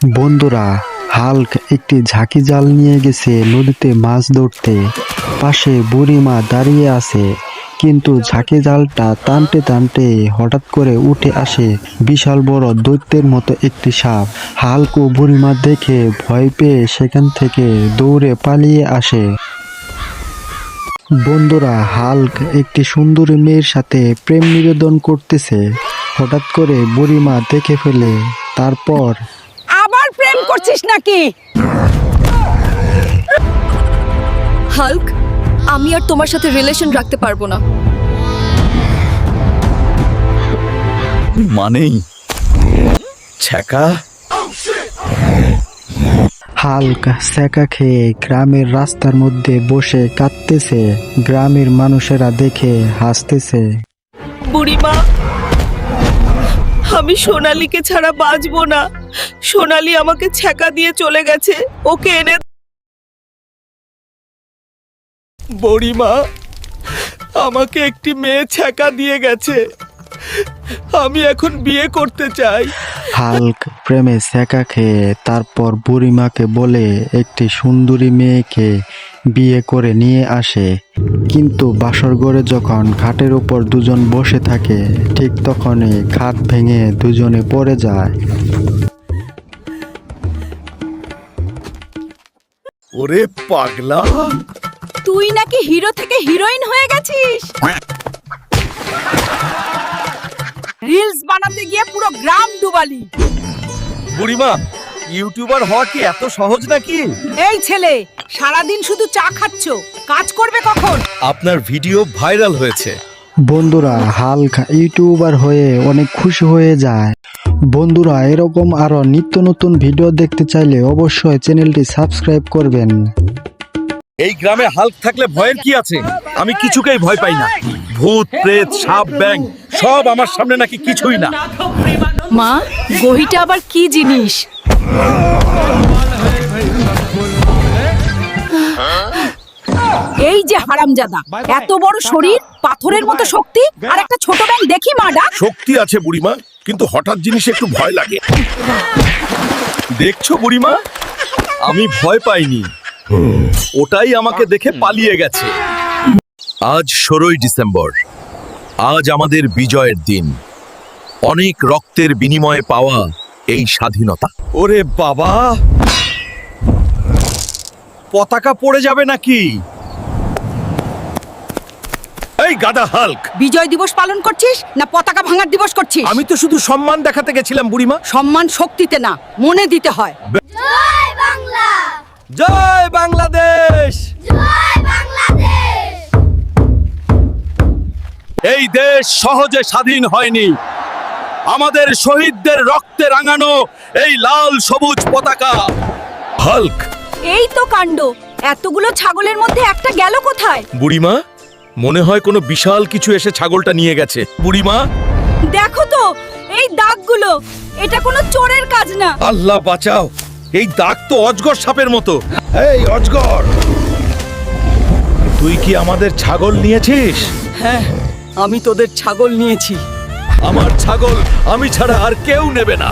বন্ধুরা, হাল্ক একটি ঝাঁকি জাল নিয়ে গেছে নদীতে মাছ ধরতে। পাশে বুড়িমা দাঁড়িয়ে আছে, কিন্তু ঝাঁকি জালটা টানতে টানতে হঠাৎ করে উঠে আসে বিশাল বড় দৈত্যের মতো একটি সাপ। হাল্ক ও বুড়িমা দেখে ভয় পেয়ে সেখান থেকে দৌড়ে পালিয়ে আসে। বন্ধুরা, হাল্ক একটি সুন্দরী মেয়ের সাথে প্রেম নিবেদন করতেছে। হঠাৎ করে বুড়িমা দেখে ফেলে। তারপর, আবার প্রেম করছিস নাকি? হাল্ক, আমি আর তোমার সাথে রিলেশন রাখতে পারবো না। মানেই ছ্যাঁকা। হাল্ক ছ্যাঁকা খেয়ে গ্রামের রাস্তার মধ্যে বসে কাঁদতেছে। গ্রামের মানুষেরা দেখে হাসতেছে। বুড়িমা, আমি সোনালীকে ছাড়া বাঁচবো না। সোনালী আমাকে ছ্যাঁকা দিয়ে চলে গেছে, ওকে এনে। বুড়িমা, আমাকে একটি মেয়ে ছ্যাঁকা দিয়ে গেছে, আমি এখন বিয়ে করতে চাই। হাল্ক প্রেমে ছ্যাঁকা খেয়ে তারপর বুড়িমাকে বলে একটি সুন্দরী মেয়েকে বিয়ে করে নিয়ে আসে। কিন্তু বাসর ঘরে যখন খাটের উপর দুজন বসে থাকে, ঠিক তখনই খাট ভেঙে দুজনে পড়ে যায়। ওরে পাগলা, তুই নাকি হিরো থেকে হিরোইন হয়ে গেছিস। রিলস বানাতে গিয়ে পুরো গ্রাম ডুবালি। বুড়িমা, ইউটিউবার হওয়া কি এত সহজ নাকি? এই ছেলে, সারাদিন শুধু চা খাচ্ছ, কাজ করবে কখন? আপনার ভিডিও ভাইরাল হয়েছে। বন্ধুরা, হাল্ক ইউটিউবার হয়ে অনেক খুশি হয়ে যায়। বন্ধুরা, এরকম আরো নিত্য নতুন ভিডিও দেখতে চাইলে অবশ্যই চ্যানেলটি সাবস্ক্রাইব করবেন। এই গ্রামে হাল্ক থাকলে ভয়ের কি আছে? আমি কিছুকেই ভয় পাই না। ভূত, প্রেত, সাপ, ব্যাঙ সব আমার সামনে নাকি কিছুই না। মা, গহিটা আবার কি জিনিস? এই যে হারামজাদা, এত বড় শরীর, পাথরের মতো শক্তি, আর একটা ছোট ব্যাঙ দেখি মা ডাক। শক্তি আছে বুড়িমা, কিন্তু হঠাৎ জিনিসে একটু ভয় লাগে। দেখছো বুড়িমা, আমি ভয় পাইনি, ওটাই আমাকে দেখে পালিয়ে গেছে। আজ 16ই ডিসেম্বর, আজ আমাদের বিজয়ের দিন। অনেক রক্তের বিনিময়ে পাওয়া এই স্বাধীনতা। ওরে বাবা, পতাকা পড়ে যাবে নাকি? এই গাদা হাল্ক, বিজয় দিবস পালন করছিস না পতাকা ভাঙার দিবস করছিস? আমি তো শুধু সম্মান দেখাতে গেছিলাম বুড়িমা। সম্মান শক্তিতে না, মনে দিতে হয়। জয় বাংলা, জয় বাংলাদেশ। জয় বাংলাদেশ। এই দেশ সহজে স্বাধীন হয়নি। আমাদের শহীদদের রক্তে রাঙানো এই লাল সবুজ পতাকা। হাল্ক, এই তো কাণ্ড, এতগুলো ছাগলের মধ্যে একটা গেল কোথায়? বুড়িমা, মনে হয় কোনো বিশাল কিছু এসে ছাগলটা নিয়ে গেছে। বুড়িমা, দেখো তো এই দাগগুলো, এটা কোনো চোরের কাজ না। আল্লাহ বাঁচাও, এই দাগ তো অজগর সাপের মতো। এই অজগর, তুই কি আমাদের ছাগল নিয়েছিস? হ্যাঁ, আমি তোদের ছাগল নিয়েছি। আমার ছাগল আমি ছাড়া আর কেউ নেবে না।